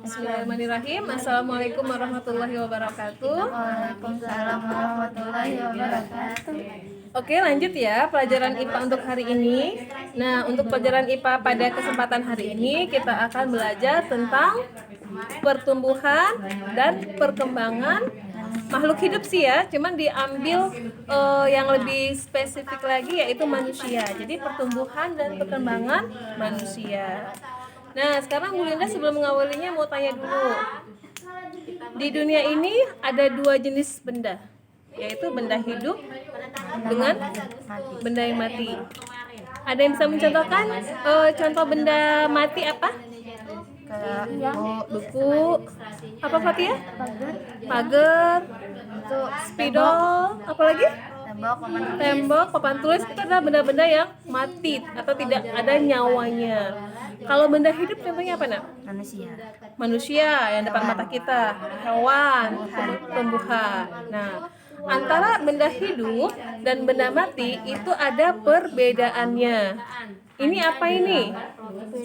Bismillahirrahmanirrahim. Assalamualaikum warahmatullahi wabarakatuh. Waalaikumsalam warahmatullahi wabarakatuh. Oke, lanjut ya pelajaran IPA untuk hari ini. Nah, untuk pelajaran IPA pada kesempatan hari ini kita akan belajar tentang pertumbuhan dan perkembangan makhluk hidup sih ya. Cuman diambil yang lebih spesifik lagi yaitu manusia. Jadi pertumbuhan dan perkembangan manusia. Nah, sekarang Bu Linda sebelum mengawalinya mau tanya dulu. Di dunia ini ada dua jenis benda, yaitu benda hidup dengan benda yang mati. Ada yang bisa mencontohkan contoh benda mati apa? Kayak Buku. Apa Fatia? Pagar. Spidol. Apa lagi? Tembok, papan tulis itu adalah benda-benda yang mati atau tidak ada nyawanya. Kalau benda hidup contohnya apa, Nak? Manusia yang depan mata kita, hewan, tumbuhan. Nah, antara benda hidup dan benda mati itu ada perbedaannya. Ini apa ini?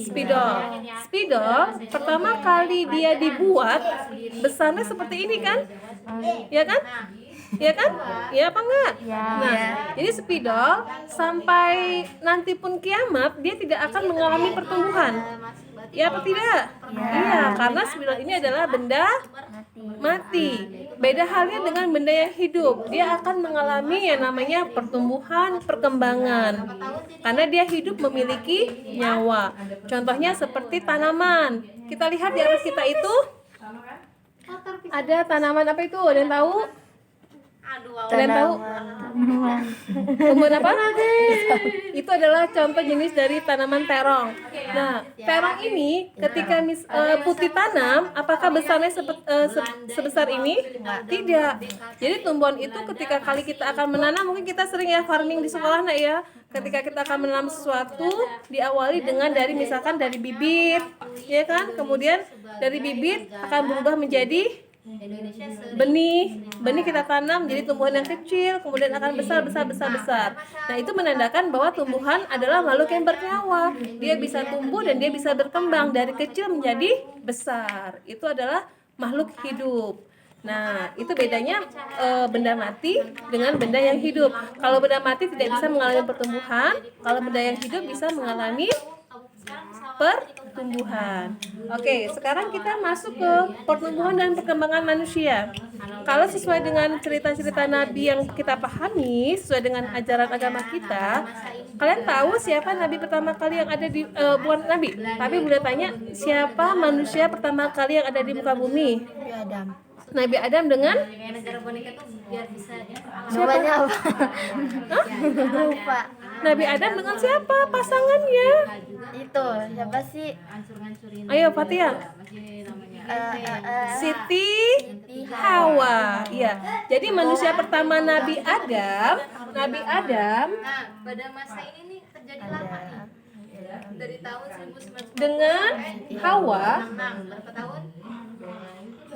Spidol. Spidol pertama kali dia dibuat besarnya seperti ini kan? Ya kan? Ya kan? Ya apa enggak? Nah, jadi spidol sampai nanti pun kiamat dia tidak akan mengalami pertumbuhan. Ya apa tidak? Iya, karena spidol ini adalah benda mati. Beda halnya dengan benda yang hidup. Dia akan mengalami yang namanya pertumbuhan, perkembangan. Karena dia hidup memiliki nyawa. Contohnya seperti tanaman. Kita lihat di atas kita itu ada tanaman apa itu? Ada yang tahu? Kalian tahu? Tumbuhan apa? Itu adalah contoh jenis dari tanaman terong. Nah, terong ini ketika putih tanam, apakah besarnya sebesar ini? Tidak. Jadi tumbuhan itu ketika kali kita akan menanam, mungkin kita sering ya farming di sekolah nak ya. Ketika kita akan menanam sesuatu, diawali dengan dari misalkan dari bibit, ya kan? Kemudian dari bibit akan berubah menjadi benih kita tanam jadi tumbuhan yang kecil, kemudian akan besar. Nah, itu menandakan bahwa tumbuhan adalah makhluk yang bernyawa. Dia bisa tumbuh dan dia bisa berkembang dari kecil menjadi besar. Itu adalah makhluk hidup. Nah, itu bedanya benda mati dengan benda yang hidup. Kalau benda mati tidak bisa mengalami pertumbuhan, kalau benda yang hidup bisa mengalami pertumbuhan. Oke, sekarang kita masuk ke pertumbuhan dan perkembangan manusia. Kalau sesuai dengan cerita-cerita Nabi yang kita pahami, sesuai dengan ajaran agama kita, kalian tahu siapa Nabi pertama kali yang ada di bukan Nabi, tapi boleh tanya siapa manusia pertama kali yang ada di muka bumi? Nabi Adam dengan siapa? Lupa. Nabi Adam dengan siapa pasangannya? Itu siapa sih? Ayo Fatia. Siti Hawa. Iya. Jadi manusia pertama Nabi Adam. Nah, pada masa ini nih terjadi lama nih. Dari tahun 1900 Dengan Hawa. berapa tahun?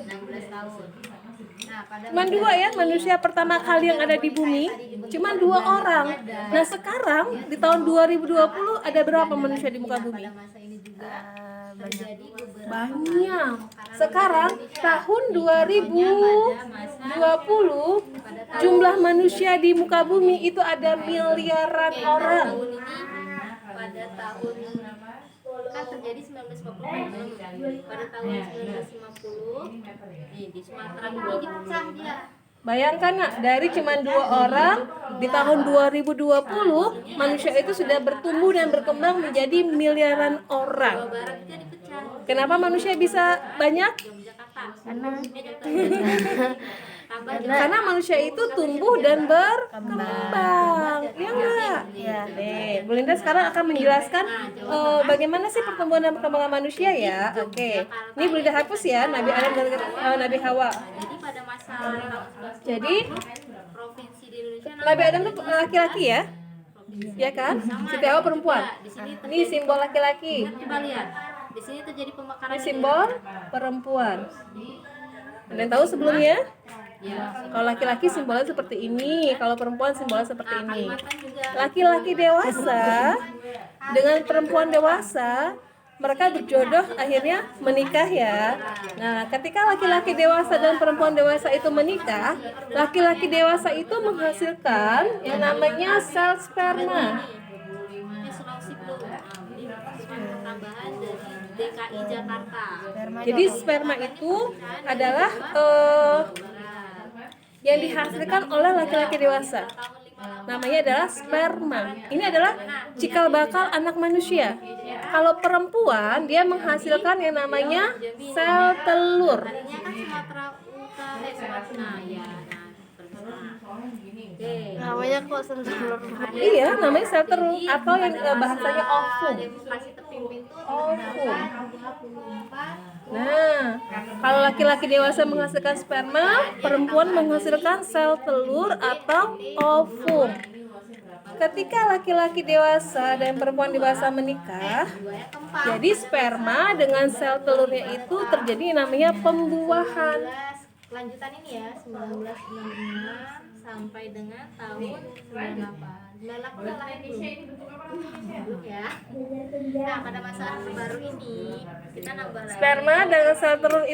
16 tahun. Nah, pada Cuman dua ya manusia pertama kali yang ada di bumi. Cuman 2 orang. Nah sekarang di tahun 2020 ada berapa manusia di muka bumi? masa ini juga terjadi beberapa Banyak. Sekarang tahun 2020 jumlah manusia di muka bumi itu ada miliaran orang. tahun ini pada tahun kan terjadi 1950 pada tahun 1950 nih di Sumatera ini dipecah dia. Bayangkan nak, dari cuma 2 orang di tahun 2020 manusia itu sudah bertumbuh dan berkembang menjadi miliaran orang. Barat itu dipecah. Kenapa manusia bisa banyak? Karena manusia itu tumbuh dan berkembang. Iya enggak? Ya. Nih, Bu Linda sekarang akan menjelaskan bagaimana sih pertumbuhan dan perkembangan manusia ya. Oke. Ini Bu Linda hapus ya Nabi Adam dan Nabi Hawa. Jadi pada masa Jadi provinsi di Indonesia Nabi Adam itu laki-laki ya? Ya kan? Siti Hawa perempuan. Ini simbol laki-laki. coba lihat. Di sini terjadi pemekaran. Ini simbol perempuan. Ada yang tahu sebelumnya? Kalau laki-laki simbolnya seperti ini, kalau perempuan simbolnya seperti ini. Laki-laki dewasa dengan perempuan dewasa mereka berjodoh akhirnya menikah ya. Nah, ketika laki-laki dewasa dan perempuan dewasa itu menikah, laki-laki dewasa itu menghasilkan yang namanya sel sperma. Ini Sulawesi Blue. Ini sperma tambahan dari DKI Jakarta. Jadi sperma itu adalah yang dihasilkan oleh laki-laki dewasa. Namanya adalah sperma. Ini adalah cikal bakal anak manusia. Kalau perempuan, dia menghasilkan yang namanya sel telur. Tadinya kan Sumatera Utara, Sumatera ya. Oke. Namanya kok sel telur. Iya, namanya sel telur atau yang bahasanya ovum. Demokrasi terpimpin tuh Ovum. 24. Nah, kalau laki-laki dewasa menghasilkan sperma, perempuan menghasilkan sel telur atau ovum. Ketika laki-laki dewasa dan perempuan dewasa menikah, jadi sperma dengan sel telurnya itu terjadi yang namanya pembuahan. Kelanjutan ini ya, 1965 sampai dengan tahun 98. 98 udah lahir belum ya. Nah, pada masa terbaru ini kita nambah lagi. Sperma dengan sel telur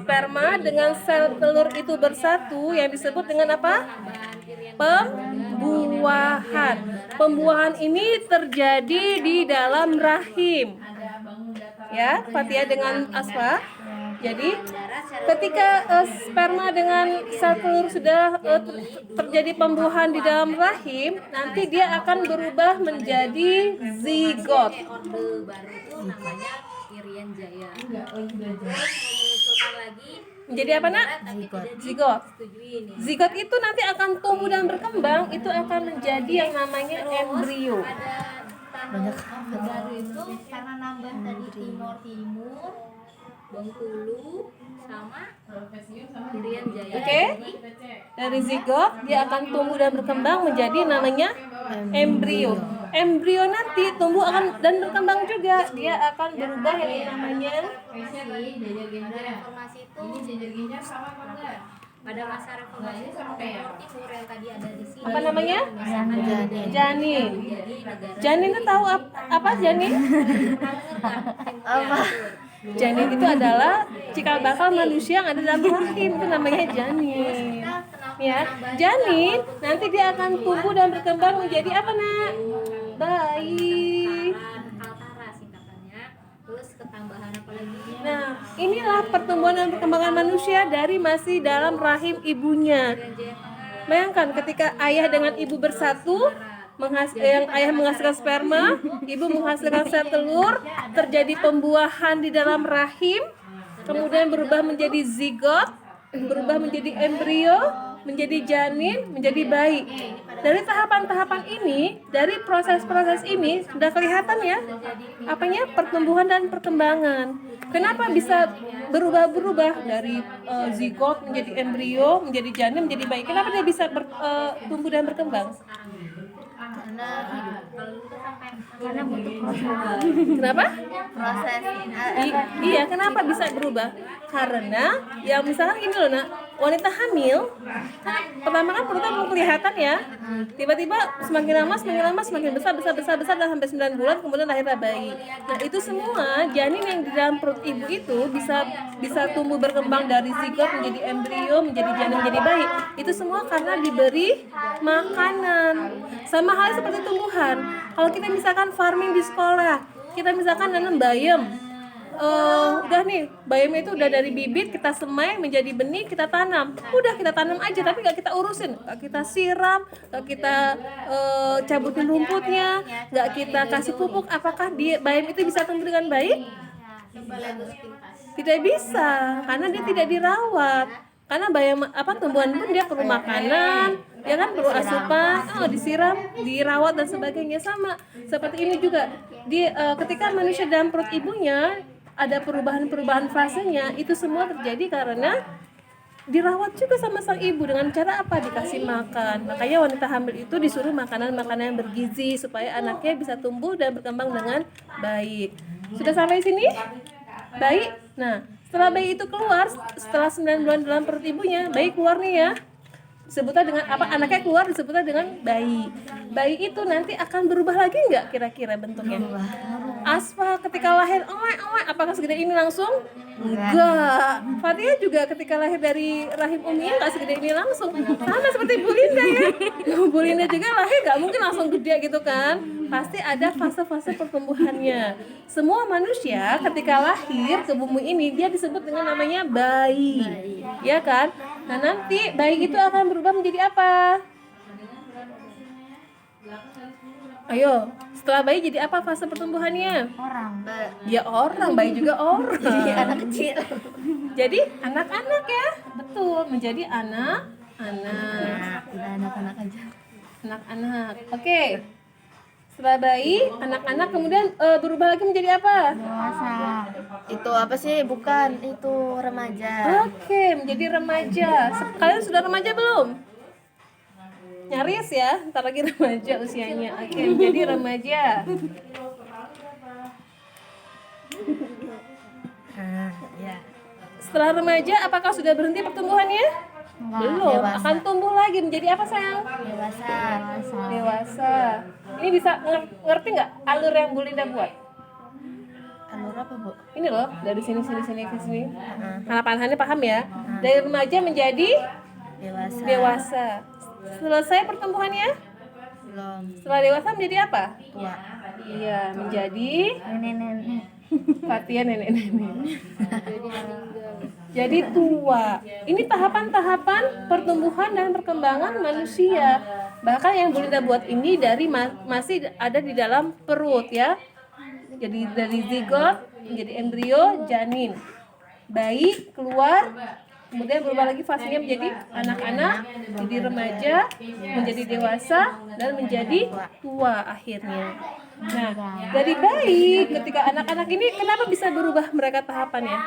sperma dengan sel telur itu bersatu yang disebut dengan apa? Pembuahan. Pembuahan ini terjadi di dalam rahim. Ya, Fatia dengan Asfa. Jadi ketika sperma dengan sel telur sudah terjadi pembuahan di dalam rahim, nanti dia akan berubah menjadi zigot. Orde baru itu namanya Irian Jaya. Terus mengusulkan lagi Menjadi apa nak? Zigot. setujuin ya. Zigot itu nanti akan tumbuh dan berkembang, itu akan menjadi yang namanya embrio. Pada tahun baru itu karena nambah tadi Timur, Bengkulu sama Irian Jaya. Oke. Dari zigot dia akan tumbuh dan berkembang menjadi namanya embrio. Embrio nanti tumbuh akan dan berkembang juga. Dia akan berubah yang namanya Reformasi itu pada masa reformasi itu Timur yang tadi ada di sini. apa namanya? Janin. Janin. Jadi negara Janin itu tahu apa janin? apa? Janin itu adalah cikal bakal manusia yang ada dalam rahim, itu namanya janin. Ya, janin nanti dia akan tumbuh dan berkembang menjadi apa nak? Bayi. Kaltara singkatannya. Terus ketambahan apa lagi? Nah, inilah pertumbuhan dan perkembangan manusia dari masih dalam rahim ibunya. Bayangkan ketika ayah dengan ibu bersatu, yang ayah menghasilkan sperma, ibu menghasilkan sel telur, terjadi pembuahan di dalam rahim, kemudian berubah menjadi zigot, berubah menjadi embrio, menjadi janin, menjadi bayi. Dari tahapan-tahapan ini, dari proses-proses ini sudah kelihatan ya, apanya pertumbuhan dan perkembangan. Kenapa bisa berubah-berubah dari zigot menjadi embrio, menjadi janin, menjadi bayi? Kenapa dia bisa tumbuh dan berkembang? Karena butuh proses. Kenapa? Proses. Iya, kenapa bisa berubah? Karena ya misalkan gini loh nak, wanita hamil pertama kan perutnya belum kelihatan ya, tiba-tiba semakin lama semakin besar dan sampai 9 bulan kemudian lahirlah bayi. Nah itu semua janin yang di dalam perut ibu itu bisa tumbuh berkembang dari zigot menjadi embrio, menjadi janin, menjadi bayi. Itu semua karena diberi makanan. Sama halnya seperti tumbuhan. Kalau kita misalkan farming di sekolah, kita misalkan nanam bayam, udah nih bayam itu udah dari bibit kita semai menjadi benih, kita tanam, udah kita tanam aja tapi gak kita urusin, gak kita siram, gak kita cabutin rumputnya, gak kita kasih pupuk, apakah bayam itu bisa tumbuh dengan baik? Tidak bisa, karena dia tidak dirawat. Karena bayam tumbuhan pun dia perlu makanan, ya kan, perlu asupan, disiram, dirawat dan sebagainya. Sama seperti ini juga ketika manusia dalam perut ibunya ada perubahan fasenya, itu semua terjadi karena dirawat juga sama sang ibu. Dengan cara apa? Dikasih makan. Makanya wanita hamil itu disuruh makanan-makanan yang bergizi supaya anaknya bisa tumbuh dan berkembang dengan baik. Sudah sampai sini? Baik. Nah, setelah bayi itu keluar, setelah 9 bulan dalam perut ibunya, bayi keluar nih ya. disebutnya dengan apa? Anaknya keluar disebutnya dengan bayi. Bayi itu nanti akan berubah lagi nggak kira-kira bentuknya? Asfa ketika lahir, apakah segede ini langsung? Enggak. Fatia juga ketika lahir dari rahim uminya nggak segede ini langsung. Sama seperti Bu Linda ya. Bu Linda juga lahir nggak mungkin langsung gede gitu kan. Pasti ada fase-fase pertumbuhannya. Semua manusia ketika lahir ke bumi ini dia disebut dengan namanya bayi. Ya kan? Nah nanti bayi itu akan berubah menjadi apa? Ayo, setelah bayi jadi apa fase pertumbuhannya? Orang. Ya orang, bayi juga orang. Jadi anak kecil. Jadi anak-anak ya, betul, menjadi anak-anak. Udah anak-anak aja. Anak-anak. Oke. Setelah bayi, anak-anak kemudian berubah lagi menjadi apa? Dewasa. Itu apa sih? Bukan, itu remaja. Oke, menjadi remaja. Kalian sudah remaja belum? Nyaris ya, ntar lagi remaja usianya. Oke, menjadi remaja. Ya. Setelah remaja, apakah sudah berhenti pertumbuhannya? Belum, Dewasa. akan tumbuh lagi menjadi apa sayang? Dewasa. Dewasa. Ini bisa ngerti nggak alur yang Bu Linda buat? Alur apa, Bu? Ini loh, dari sini ke sini. Harapan paham ya? Dari remaja menjadi Dewasa. dewasa. Selesai pertumbuhannya? Belum. Setelah dewasa menjadi apa? Tua. Iya, menjadi Nenek-nenek. Fatia nenek-nenek. Jadi tua. Ini tahapan-tahapan pertumbuhan dan perkembangan manusia. Bahkan yang Bu Linda buat ini dari masih ada di dalam perut ya. Jadi dari zigot menjadi embrio, janin. Bayi keluar, kemudian berubah lagi fasenya menjadi anak-anak, jadi remaja, menjadi dewasa, dan menjadi tua akhirnya. Nah, dari bayi ketika anak-anak ini kenapa bisa berubah mereka tahapannya?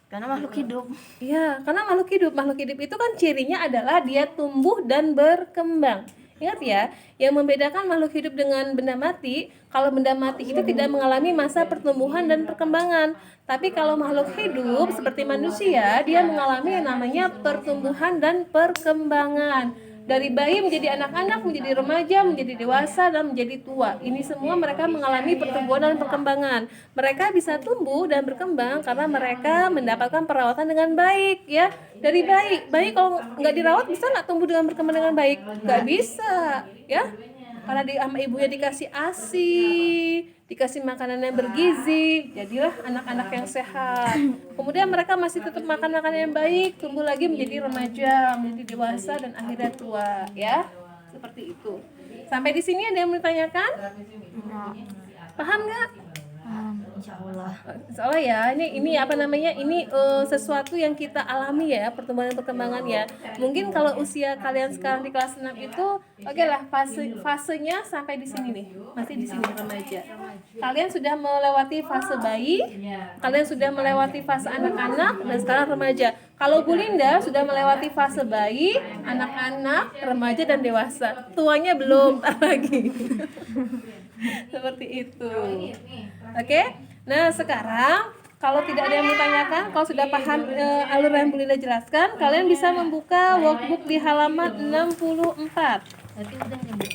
Karena makhluk hidup. Iya, karena makhluk hidup. Makhluk hidup itu kan cirinya adalah dia tumbuh dan berkembang. Ingat ya, yang membedakan makhluk hidup dengan benda mati, kalau benda mati itu tidak mengalami masa pertumbuhan dan perkembangan. Tapi kalau makhluk hidup seperti manusia, dia mengalami yang namanya pertumbuhan dan perkembangan. Dari bayi menjadi anak-anak, menjadi remaja, menjadi dewasa, dan menjadi tua. Ini semua mereka mengalami pertumbuhan dan perkembangan. Mereka bisa tumbuh dan berkembang karena mereka mendapatkan perawatan dengan baik ya. Dari bayi kalau nggak dirawat bisa nggak tumbuh dengan berkembang dengan baik? Nggak bisa ya. Karena sama ibunya dikasih ASI, dikasih makanan yang bergizi, jadilah anak-anak yang sehat. Kemudian mereka masih tetap makan makanan yang baik, tumbuh lagi menjadi remaja, menjadi dewasa, dan akhirnya tua, ya. Seperti itu. Sampai di sini ada yang bertanyakan? Paham nggak? Insya Allah. Soalnya ya, ini apa namanya? Ini sesuatu yang kita alami ya, pertumbuhan dan perkembangan ya. Mungkin kalau usia kalian sekarang di kelas 6 itu, oke lah, fasenya sampai di sini nih. Masih di sini remaja. Kalian sudah melewati fase bayi, kalian sudah melewati fase anak-anak, dan sekarang remaja. Kalau Bu Linda sudah melewati fase bayi, anak-anak, remaja, dan dewasa. Tuanya belum, tar lagi. Seperti itu. Oke. Nah, sekarang kalau tidak ada yang bertanyakan, kalau sudah paham alur yang Bu Linda jelaskan, kalian bisa membuka workbook di halaman 64. Berarti udah nih, Bu.